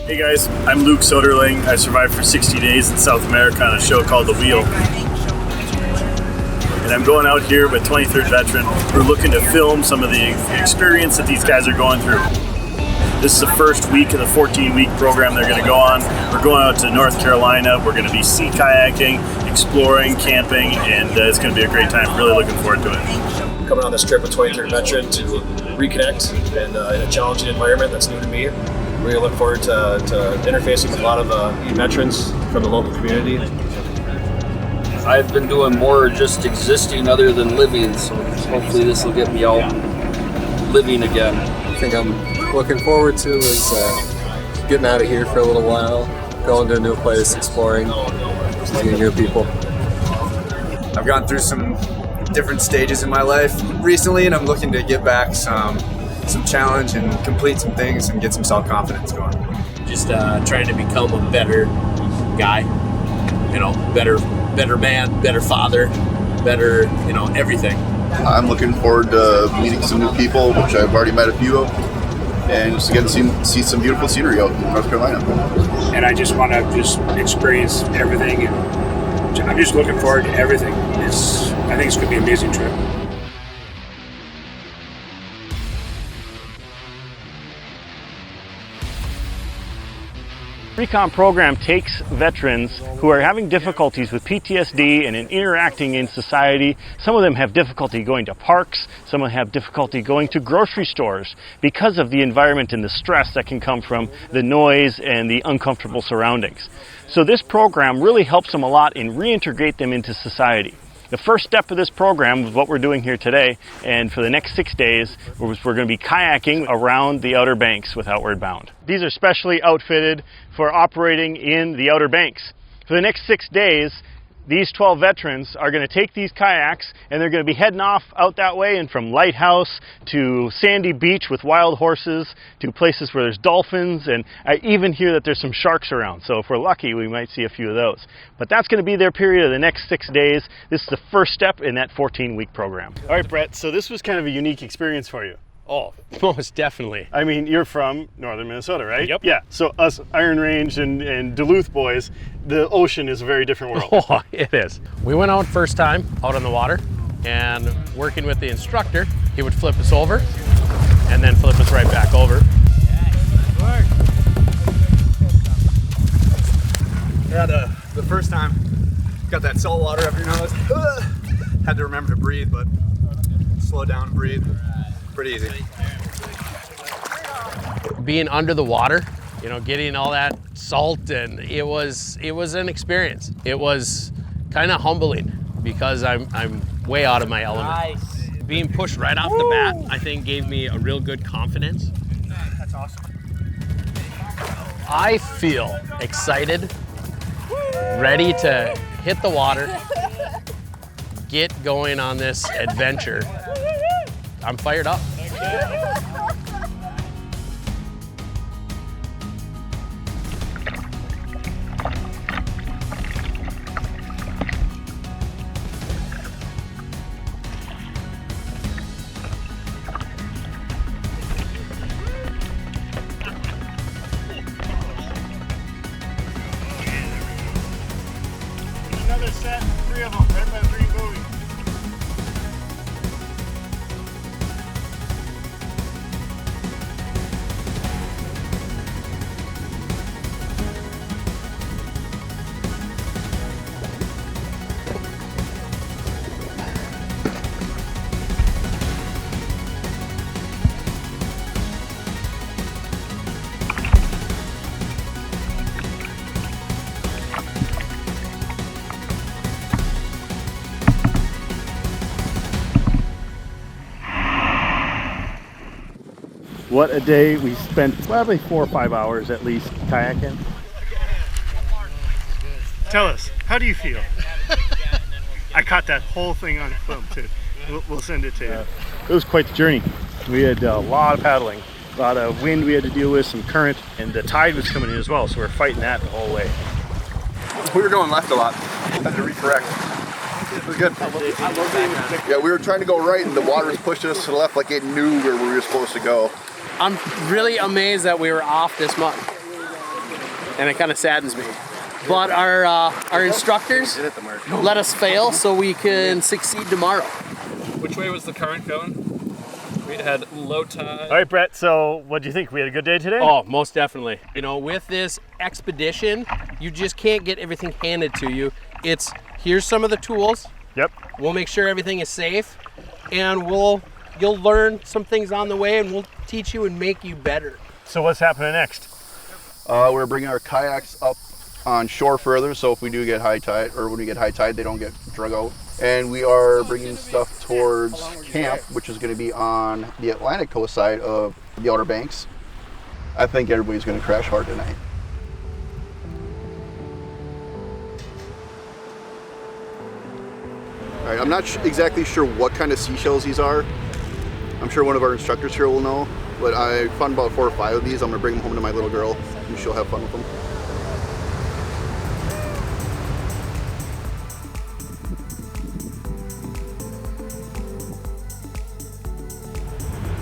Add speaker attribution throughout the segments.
Speaker 1: Hey guys, I'm Luke Soderling. I survived for 60 days in South America on a show called The Wheel. And I'm going out here with 23rd Veteran. We're looking to film some of the experience that these guys are going through. This is the first week of the 14-week program they're going to go on. We're going out to North Carolina. We're going to be sea kayaking, exploring, camping, and it's going to be a great time. Really looking forward to it.
Speaker 2: Coming on this trip with 23rd Veteran to reconnect and in a challenging environment that's new to me. Really look forward to interfacing with a lot of veterans from the local community.
Speaker 3: I've been doing more just existing other than living, so hopefully this will get me out living again.
Speaker 4: I think I'm looking forward to is getting out of here for a little while, going to a new place, exploring, seeing new people.
Speaker 5: I've gone through some different stages in my life recently, and I'm looking to get back some challenge and complete some things and get some self-confidence going.
Speaker 6: Just trying to become a better guy, better man, better father, better, everything.
Speaker 7: I'm looking forward to meeting some new people, which I've already met a few of, and just again see some beautiful scenery out in North Carolina.
Speaker 8: And I just want to experience everything, and I'm just looking forward to everything. I think it's going to be an amazing trip.
Speaker 1: Recon program takes veterans who are having difficulties with PTSD and in interacting in society. Some of them have difficulty going to parks, some of them have difficulty going to grocery stores because of the environment and the stress that can come from the noise and the uncomfortable surroundings. So this program really helps them a lot in reintegrate them into society. The first step of this program is what we're doing here today, and for the next 6 days, we're going to be kayaking around the Outer Banks with Outward Bound. These are specially outfitted for operating in the Outer Banks. For the next 6 days, these 12 veterans are going to take these kayaks and they're going to be heading off out that way, and from Lighthouse to Sandy Beach with wild horses to places where there's dolphins, and I even hear that there's some sharks around. So if we're lucky, we might see a few of those. But that's going to be their period of the next 6 days. This is the first step in that 14-week program. All right, Brett, so this was kind of a unique experience for you.
Speaker 9: Oh, most definitely.
Speaker 1: I mean, you're from northern Minnesota, right?
Speaker 9: Yep.
Speaker 1: Yeah, so us Iron Range and Duluth boys, the ocean is a very different world.
Speaker 9: Oh, it is. We went out first time out on the water, and working with the instructor, he would flip us over and then flip us right back over.
Speaker 5: Yeah, the first time, got that salt water up your nose. Had to remember to breathe, but slow down and breathe. Pretty easy.
Speaker 9: Being under the water, getting all that salt, and it was an experience. It was kind of humbling because I'm way out of my element. Nice. Being pushed right off the bat, I think gave me a real good confidence.
Speaker 5: That's awesome.
Speaker 9: I feel excited, ready to hit the water, get going on this adventure. I'm fired up.
Speaker 1: Another set, 3 of them, right by the green buoy. What a day. We spent probably 4 or 5 hours at least kayaking. Tell us, how do you feel? I caught that whole thing on film too. We'll send it to you. It was quite the journey. We had a lot of paddling, a lot of wind we had to deal with, some current, and the tide was coming in as well, so we're fighting that the whole way.
Speaker 5: We were going left a lot. Had to recorrect. It was good.
Speaker 7: Yeah, we were trying to go right, and the water was pushing us to the left like it knew where we were supposed to go.
Speaker 9: I'm really amazed that we were off this much. and it kind of saddens me. But our instructors let us fail so we can succeed tomorrow.
Speaker 10: Which way was the current going? We had low tide.
Speaker 1: All right, Brett, so what do you think? We had a good day today?
Speaker 9: Oh, most definitely. You know, with this expedition, you just can't get everything handed to you. It's, here's some of the tools.
Speaker 1: Yep.
Speaker 9: We'll make sure everything is safe, and you'll learn some things on the way, and we'll teach you and make you better.
Speaker 1: So what's happening next?
Speaker 7: We're bringing our kayaks up on shore further, so if we do get high tide, or when we get high tide, they don't get drug out. And we are bringing stuff towards camp, which is going to be on the Atlantic coast side of the Outer Banks. I think everybody's going to crash hard tonight. All right, I'm not exactly sure what kind of seashells these are. I'm sure one of our instructors here will know, but I found about 4 or 5 of these. I'm going to bring them home to my little girl, and she'll have fun with them.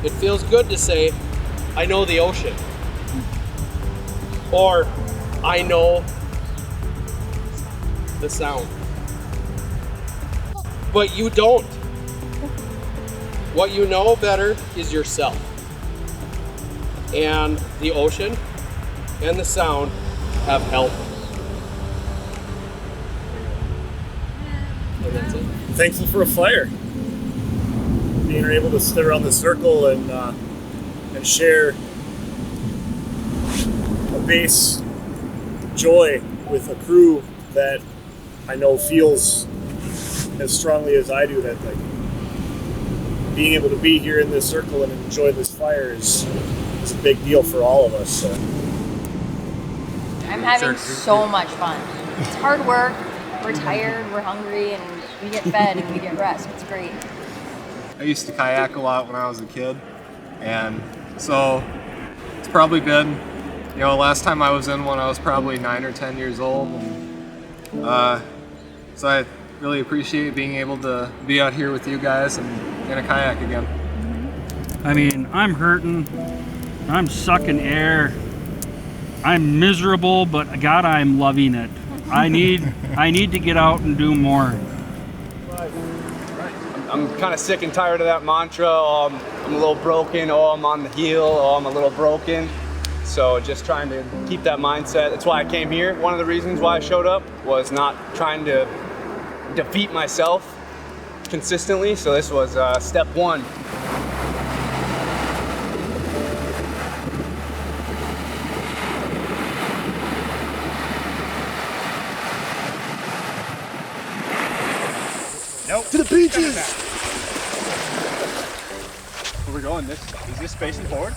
Speaker 9: It feels good to say, I know the ocean. Or, I know the sound. But you don't. What you know better is yourself. And the ocean and the sound have helped. And that's it.
Speaker 2: Thankful for a fire. Being able to sit around the circle and share a base joy with a crew that I know feels as strongly as I do, that like being able to be here in this circle and enjoy this fire is a big deal for all of us. So.
Speaker 11: I'm having so much fun. It's hard work, we're tired, we're hungry, and we get fed and we get rest. It's great.
Speaker 4: I used to kayak a lot when I was a kid, and so it's probably been, last time I was in one I was probably 9 or 10 years old, and so I really appreciate being able to be out here with you guys and in a kayak again.
Speaker 12: I mean, I'm hurting, I'm sucking air, I'm miserable, but God, I'm loving it. I need to get out and do more.
Speaker 5: I'm kind of sick and tired of that mantra, I'm a little broken, I'm on the heel, I'm a little broken. So just trying to keep that mindset. That's why I came here. One of the reasons why I showed up was not trying to defeat myself consistently. So this was step one.
Speaker 7: Nope. To the beaches!
Speaker 2: Where we're going, is this facing forward?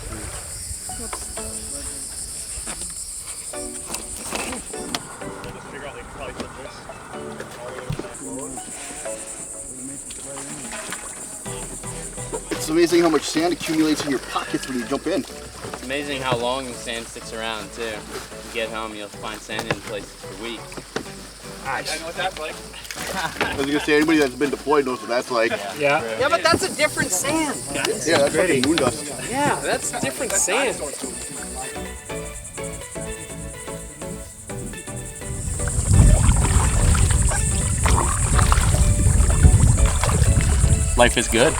Speaker 7: It's amazing how much sand accumulates in your pockets when you jump in.
Speaker 13: It's amazing how long the sand sticks around too. When you get home, you'll find sand in places for weeks.
Speaker 2: Nice. I know what that's like.
Speaker 7: I was gonna say, anybody that's been deployed knows what that's like.
Speaker 9: Yeah, but that's a different sand.
Speaker 7: Yeah, that's fucking moon dust.
Speaker 9: Yeah, that's different sand. Life is good.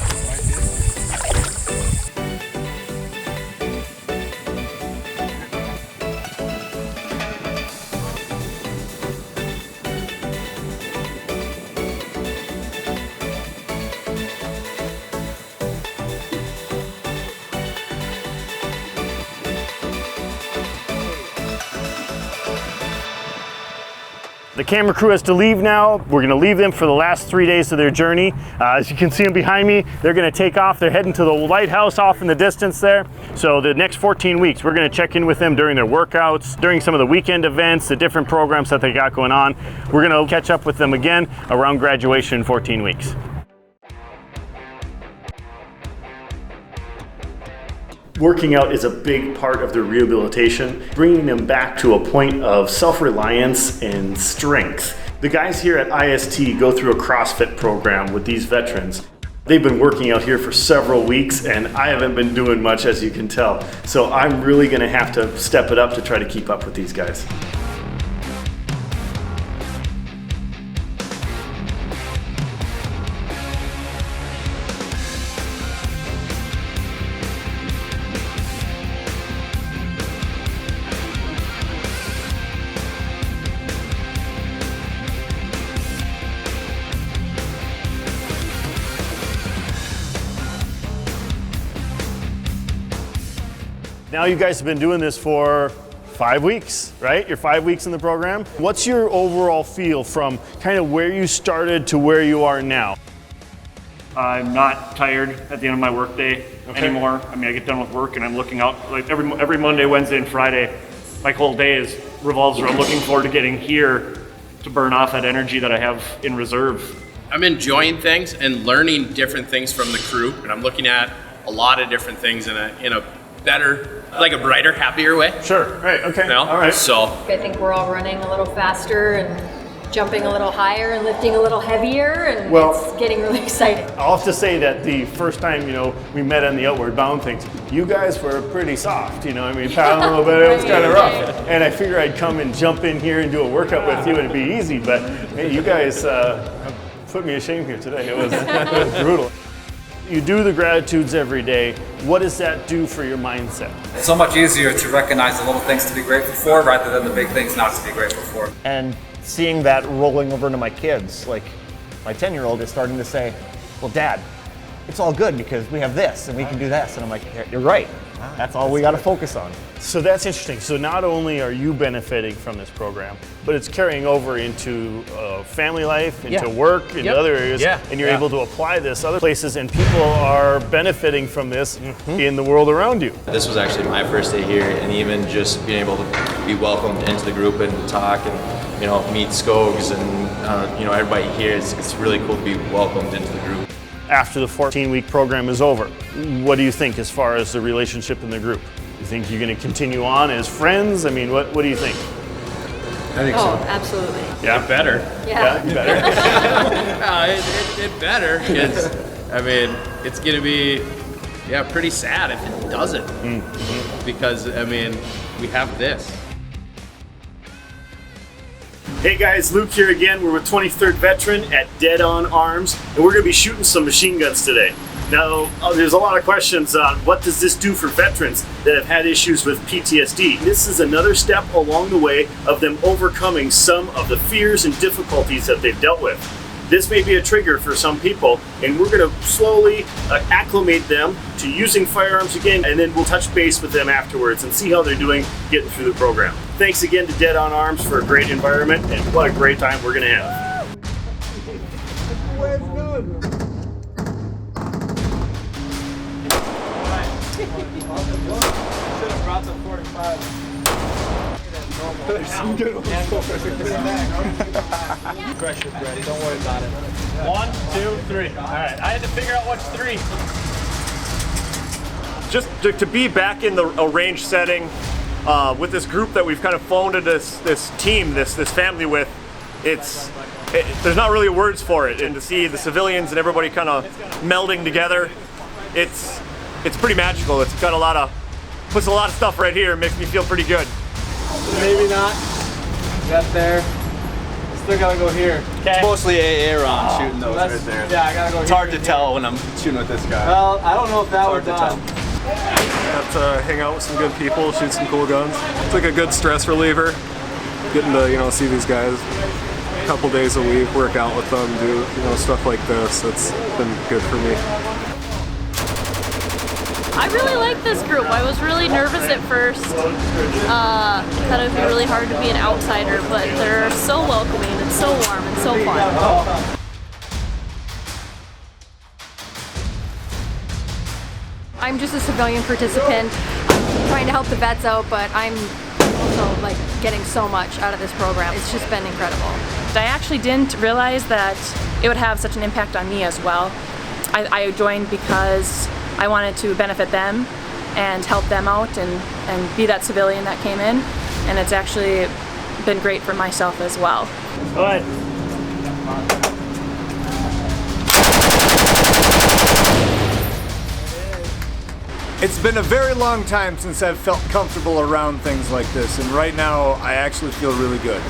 Speaker 1: The camera crew has to leave now. We're gonna leave them for the last 3 days of their journey. As you can see them behind me, they're gonna take off. They're heading to the lighthouse off in the distance there. So the next 14 weeks, we're gonna check in with them during their workouts, during some of the weekend events, the different programs that they got going on. We're gonna catch up with them again around graduation in 14 weeks. Working out is a big part of their rehabilitation, bringing them back to a point of self-reliance and strength. The guys here at IST go through a CrossFit program with these veterans. They've been working out here for several weeks, and I haven't been doing much, as you can tell. So I'm really going to have to step it up to try to keep up with these guys. Now you guys have been doing this for 5 weeks, right? You're 5 weeks in the program. What's your overall feel from kind of where you started to where you are now?
Speaker 14: I'm not tired at the end of my workday anymore. I mean, I get done with work and I'm looking out, like every Monday, Wednesday, and Friday, my whole day revolves around looking forward to getting here to burn off that energy that I have in reserve.
Speaker 9: I'm enjoying things and learning different things from the crew, and I'm looking at a lot of different things in a better, like a brighter, happier way.
Speaker 1: Sure, right, okay,
Speaker 9: You know?
Speaker 1: all right.
Speaker 9: So
Speaker 11: I think we're all running a little faster and jumping a little higher and lifting a little heavier, and it's getting really exciting.
Speaker 1: I'll have to say that the first time, we met on the Outward Bound things, you guys were pretty soft, I mean, paddling a little bit, it was kind of rough. And I figured I'd come and jump in here and do a workout with you and it'd be easy, but hey, you guys put me to shame here today. It was brutal. You do the gratitudes every day. What does that do for your mindset?
Speaker 15: It's so much easier to recognize the little things to be grateful for rather than the big things not to be grateful for.
Speaker 16: And seeing that rolling over into my kids, like my 10-year-old is starting to say, well, Dad, it's all good because we have this and we can do this. And I'm like, you're right. That's all we got to focus on.
Speaker 1: So that's interesting. So not only are you benefiting from this program, but it's carrying over into family life, into work, into other areas, and you're able to apply this other places, and people are benefiting from this in the world around you.
Speaker 17: This was actually my first day here, and even just being able to be welcomed into the group and talk and meet Skogs and everybody here, it's really cool to be welcomed into the group.
Speaker 1: After the 14-week program is over, what do you think as far as the relationship in the group? You think you're going to continue on as friends? I mean, what do you think?
Speaker 2: I think
Speaker 11: so. Absolutely.
Speaker 1: Yeah,
Speaker 9: better.
Speaker 11: Yeah.
Speaker 1: It better.
Speaker 9: It better, because I mean, it's going to be pretty sad if it doesn't, because I mean, we have this.
Speaker 1: Hey guys, Luke here again. We're with 23rd Veteran at Dead On Arms, and we're going to be shooting some machine guns today. Now, there's a lot of questions on what does this do for veterans that have had issues with PTSD. This is another step along the way of them overcoming some of the fears and difficulties that they've dealt with. This may be a trigger for some people, and we're going to slowly acclimate them to using firearms again, and then we'll touch base with them afterwards and see how they're doing getting through the program. Thanks again to Dead On Arms for a great environment, and what a great time we're going to have.
Speaker 18: Pressure, Brady. Don't worry about it. 1, 2, 3. All right. I had to figure out what's 3.
Speaker 2: Just to be back in a range setting with this group that we've kind of formed this team, this family with, there's not really words for it. And to see the civilians and everybody kind of melding together, it's pretty magical. It's got puts a lot of stuff right here. Makes me feel pretty good.
Speaker 5: Maybe not. Got there. Still gotta go here.
Speaker 18: It's mostly AA rounds shooting those right there.
Speaker 5: Yeah, I gotta go.
Speaker 18: It's hard to tell when I'm shooting with this guy.
Speaker 5: Well, I don't know if that was
Speaker 4: Got to hang out with some good people, shoot some cool guns. It's like a good stress reliever. Getting to see these guys a couple days a week, work out with them, do stuff like this. It's been good for me.
Speaker 19: I really like this group. I was really nervous at first. Thought it'd be really hard to be an outsider, but they're so welcoming and so warm and so fun.
Speaker 11: I'm just a civilian participant trying to help the vets out, but I'm also getting so much out of this program. It's just been incredible.
Speaker 20: I actually didn't realize that it would have such an impact on me as well. I joined because I wanted to benefit them and help them out and be that civilian that came in, and it's actually been great for myself as well.
Speaker 1: Go ahead.
Speaker 2: It's been a very long time since I've felt comfortable around things like this, and right now I actually feel really good.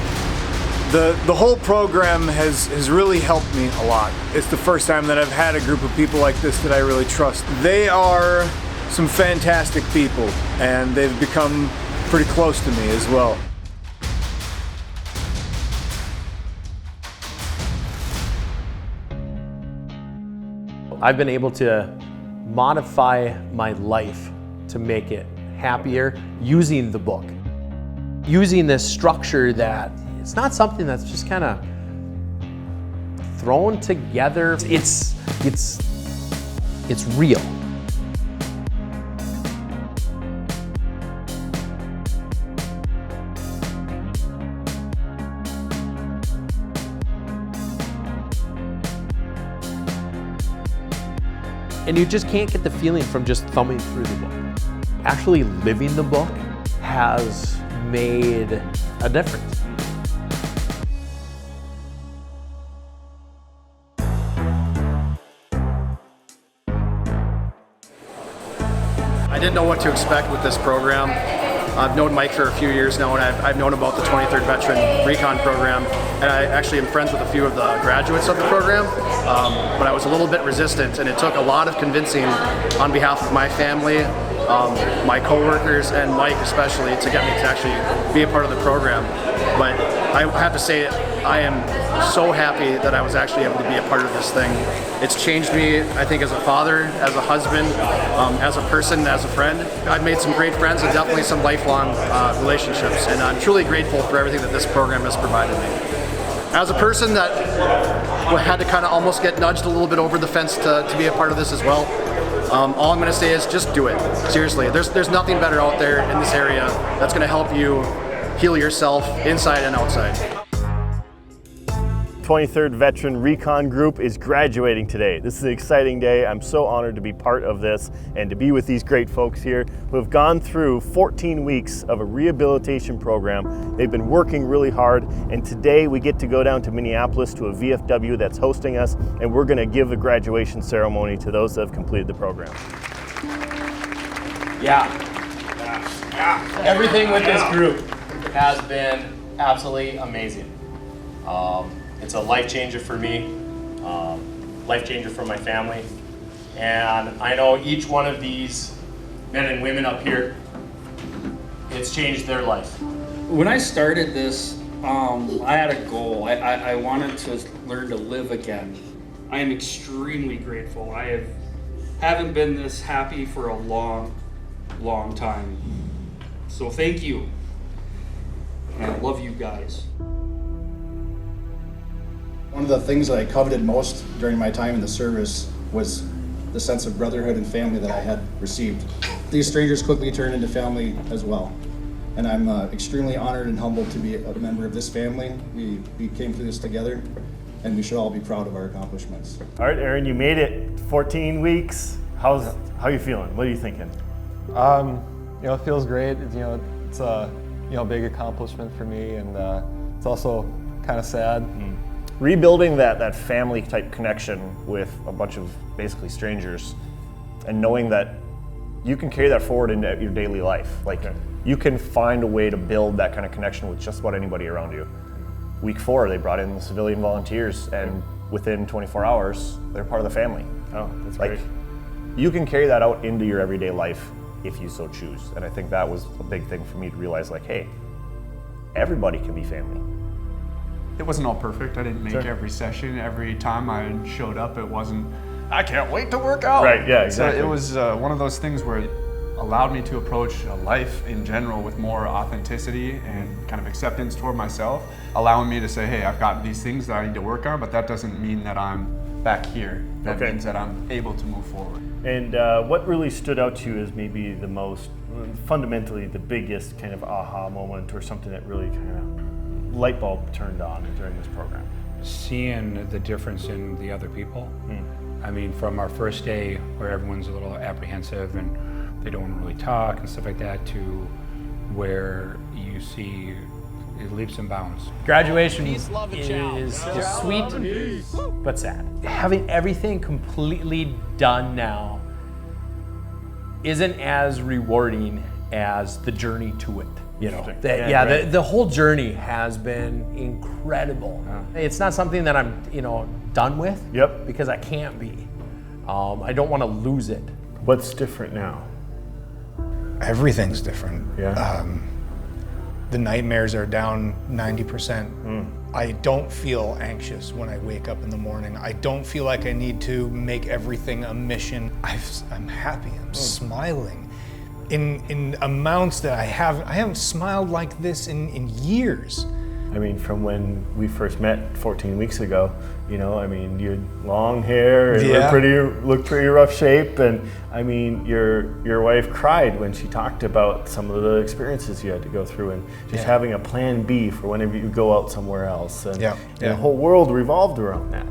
Speaker 2: The whole program has really helped me a lot. It's the first time that I've had a group of people like this that I really trust. They are some fantastic people, and they've become pretty close to me as well.
Speaker 9: I've been able to modify my life to make it happier using the book. Using this structure that it's not something that's just kind of thrown together. It's real. And you just can't get the feeling from just thumbing through the book. Actually living the book has made a difference.
Speaker 21: I didn't know what to expect with this program. I've known Mike for a few years now, and I've known about the 23rd Veteran Recon program, and I actually am friends with a few of the graduates of the program, but I was a little bit resistant, and it took a lot of convincing on behalf of my family, my coworkers, and Mike especially, to get me to actually be a part of the program. But I have to say, I am so happy that I was actually able to be a part of this thing. It's changed me, I think, as a father, as a husband, as a person, as a friend. I've made some great friends and definitely some lifelong relationships, and I'm truly grateful for everything that this program has provided me. As a person that had to kind of almost get nudged a little bit over the fence to be a part of this as well, all I'm going to say is just do it. Seriously, there's nothing better out there in this area that's going to help you heal yourself inside and outside.
Speaker 1: 23rd Veteran Recon Group is graduating today. This is an exciting day. I'm so honored to be part of this and to be with these great folks here who have gone through 14 weeks of a rehabilitation program. They've been working really hard, and today we get to go down to Minneapolis to a VFW that's hosting us, and we're going to give the graduation ceremony to those that have completed the program.
Speaker 22: Yeah. Everything with this group has been absolutely amazing. It's a life changer for me, life changer for my family, and I know each one of these men and women up here, it's changed their life.
Speaker 23: When I started this, I had a goal. I wanted to learn to live again. I am extremely grateful. I haven't been this happy for a long, long time. So thank you, and I love you guys.
Speaker 24: One of the things that I coveted most during my time in the service was the sense of brotherhood and family that I had received. These strangers quickly turned into family as well. And I'm extremely honored and humbled to be a member of this family. We came through this together, and we should all be proud of our accomplishments.
Speaker 1: All right, Aaron, you made it 14 weeks. How are you feeling? What are you thinking?
Speaker 4: It feels great. It's a big accomplishment for me, and it's also kind of sad.
Speaker 16: Rebuilding that family type connection with a bunch of basically strangers, and knowing that you can carry that forward into your daily life. Like, you can find a way to build that kind of connection with just about anybody around you. Week 4, they brought in the civilian volunteers, and within 24 hours, they're part of the family.
Speaker 1: Oh, that's
Speaker 16: like,
Speaker 1: great.
Speaker 16: You can carry that out into your everyday life if you so choose. And I think that was a big thing for me to realize, like, hey, everybody can be family.
Speaker 25: It wasn't all perfect. I didn't make every session. Every time I showed up, it wasn't, I can't wait to work out.
Speaker 1: Right, yeah, exactly.
Speaker 25: So it was one of those things where it allowed me to approach life in general with more authenticity and kind of acceptance toward myself, allowing me to say, hey, I've got these things that I need to work on, but that doesn't mean that I'm back here. That means that I'm able to move forward.
Speaker 1: And what really stood out to you as maybe the most, fundamentally the biggest kind of aha moment, or something that really kind of light bulb turned on during this program?
Speaker 26: Seeing the difference in the other people. I mean, from our first day where everyone's a little apprehensive and they don't want to really talk and stuff like that, to where you see it leaps and bounds.
Speaker 9: Graduation is sweet but sad. Having everything completely done now
Speaker 3: isn't as rewarding as the journey to it. You know,
Speaker 1: Right.
Speaker 3: the whole journey has been incredible. It's not something that I'm, done with.
Speaker 1: Yep.
Speaker 3: Because I can't be. I don't want to lose it.
Speaker 1: What's different now?
Speaker 6: Everything's different.
Speaker 1: Yeah.
Speaker 6: The nightmares are down 90%. I don't feel anxious when I wake up in the morning. I don't feel like I need to make everything a mission. I'm happy, I'm smiling. In amounts that I haven't smiled like this in years.
Speaker 1: I mean, from when we first met 14 weeks ago, you had long hair and looked pretty rough shape, and I mean, your wife cried when she talked about some of the experiences you had to go through, and just having a plan B for whenever you go out somewhere else, and the whole world revolved around that.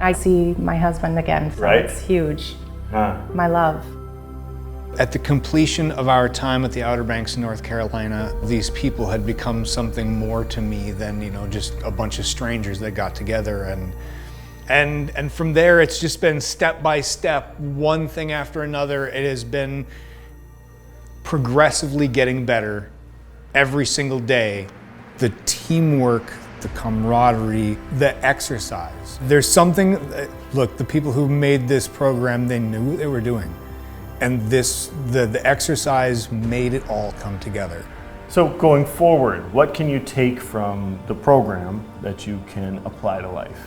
Speaker 8: I see my husband again, so it's huge. My love.
Speaker 6: At the completion of our time at the Outer Banks in North Carolina, these people had become something more to me than, just a bunch of strangers that got together. And from there, it's just been step by step, one thing after another. It has been progressively getting better every single day. The teamwork, the camaraderie, the exercise. There's something, look, the people who made this program, they knew what they were doing. And the exercise made it all come together.
Speaker 1: So going forward, what can you take from the program that you can apply to life?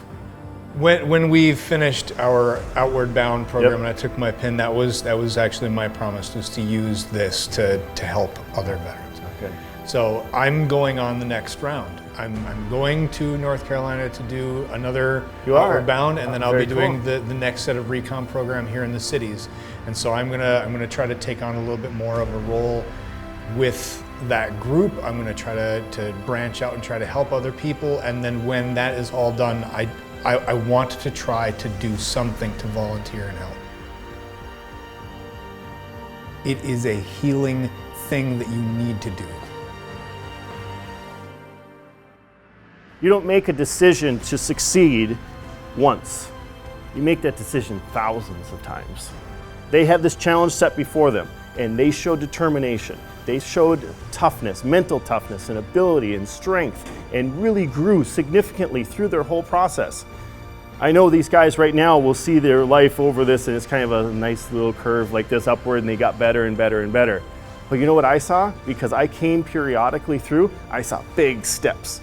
Speaker 6: When we finished our Outward Bound program and I took my pin, that was actually my promise, was to use this to help other veterans.
Speaker 1: Okay.
Speaker 6: So I'm going on the next round. I'm going to North Carolina to do another Outward Bound, and then I'll be doing the next set of recon program here in the cities. And so I'm gonna try to take on a little bit more of a role with that group. I'm gonna try to branch out and try to help other people. And then when that is all done, I want to try to do something to volunteer and help. It is a healing thing that you need to do.
Speaker 1: You don't make a decision to succeed once. You make that decision thousands of times. They had this challenge set before them, and they showed determination. They showed toughness, mental toughness, and ability and strength, and really grew significantly through their whole process. I know these guys right now will see their life over this, and it's kind of a nice little curve like this upward, and they got better and better and better. But you know what I saw? Because I came periodically through, I saw big steps.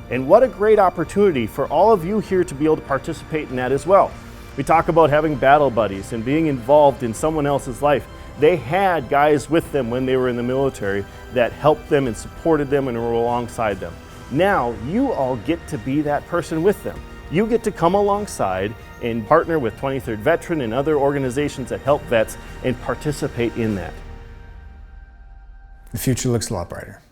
Speaker 1: And what a great opportunity for all of you here to be able to participate in that as well. We talk about having battle buddies and being involved in someone else's life. They had guys with them when they were in the military that helped them and supported them and were alongside them. Now you all get to be that person with them. You get to come alongside and partner with 23rd Veteran and other organizations that help vets and participate in that.
Speaker 6: The future looks a lot brighter.